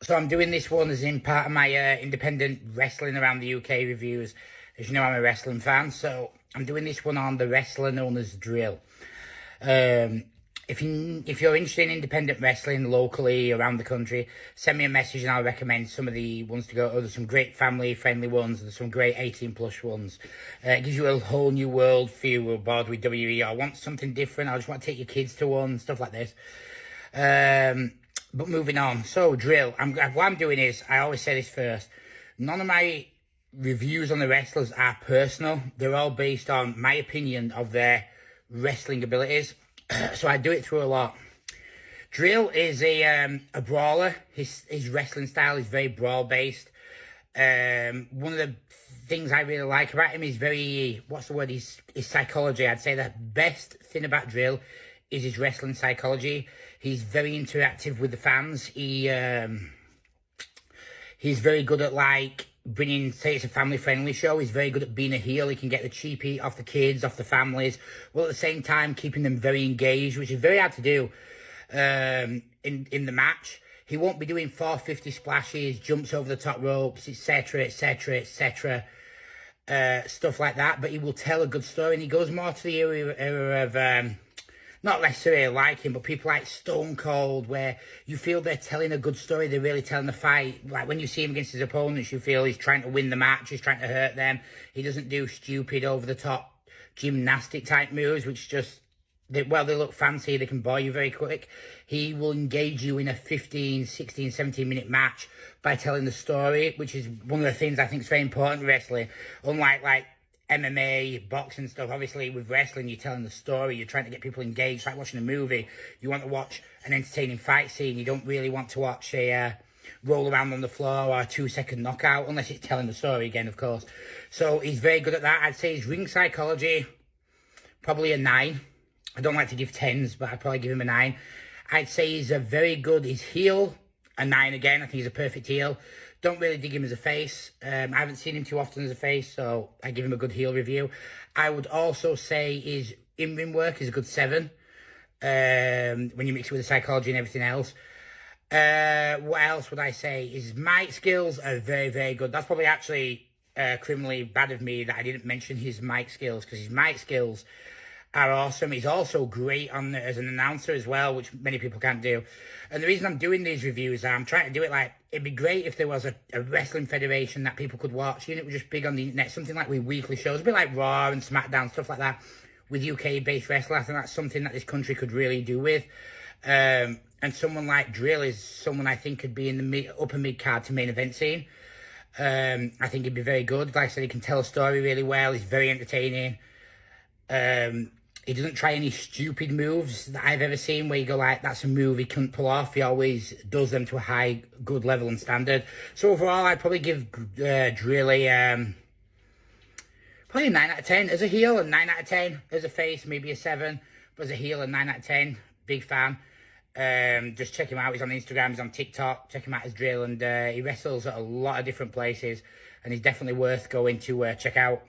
So I'm doing this one as in part of my independent wrestling around the UK reviews. As you know, I'm a wrestling fan, so I'm doing this one on the wrestler known as Drill. If you're interested in independent wrestling locally around the country, send me a message and I'll recommend some of the ones to go to. There's some great family-friendly ones. There's some great 18-plus ones. It gives you a whole new world for you bored with WWE. I want something different. I just want to take your kids to one, stuff like this. But moving on. So, Drill. What I'm doing is, I always say this first. None of my reviews on the wrestlers are personal. They're all based on my opinion of their wrestling abilities. So I do it through a lot. Drill is a brawler. His wrestling style is very brawl-based. One of the things I really like about him is his psychology. I'd say the best thing about Drill is his wrestling psychology. He's very interactive with the fans. He's very good at, like, say it's a family-friendly show. He's very good at being a heel. He can get the cheap heat off the kids, off the families, while at the same time keeping them very engaged, which is very hard to do in the match. He won't be doing 450 splashes, jumps over the top ropes, etc., etc., etc., stuff like that, but he will tell a good story, and he goes more to the era of not necessarily like him, but people like Stone Cold, where you feel they're telling a good story, they're really telling the fight. Like when you see him against his opponents, you feel he's trying to win the match, he's trying to hurt them. He doesn't do stupid, over-the-top gymnastic type moves, which just, they look fancy, they can bore you very quick. He will engage you in a 15, 16, 17-minute match by telling the story, which is one of the things I think is very important in wrestling. Unlike, like, MMA, boxing stuff, obviously with wrestling, you're telling the story, you're trying to get people engaged, like watching a movie. You want to watch an entertaining fight scene, you don't really want to watch a roll around on the floor or a 2-second knockout, unless it's telling the story again, of course. So he's very good at that. I'd say his ring psychology, probably a 9. I don't like to give 10s, but I'd probably give him a 9. I'd say he's his heel, a 9 again. I think he's a perfect heel. Don't really dig him as a face. I haven't seen him too often as a face, so I give him a good heel review. I would also say his in-ring work is a good 7. When you mix it with the psychology and everything else. What else would I say? His mic skills are very, very good. That's probably actually criminally bad of me that I didn't mention his mic skills, because his mic skills are awesome. He's also great as an announcer as well, which many people can't do. And the reason I'm doing these reviews, I'm trying to do it like, it'd be great if there was a wrestling federation that people could watch. You know, it was just big on the internet, something like with weekly shows, a bit like Raw and SmackDown, stuff like that, with UK-based wrestling. I think that's something that this country could really do with. And someone like Drill is someone I think could be in the upper mid-card to main event scene. I think he'd be very good. Like I said, he can tell a story really well. He's very entertaining. He doesn't try any stupid moves that I've ever seen where you go like, that's a move he couldn't pull off. He always does them to a high, good level and standard. So overall, I'd probably give Drill probably a 9 out of 10. As a heel, a 9 out of 10. As a face, maybe a 7. But as a heel, a 9 out of 10. Big fan. Just check him out. He's on Instagram, he's on TikTok. Check him out as Drill. And he wrestles at a lot of different places. And he's definitely worth going to check out.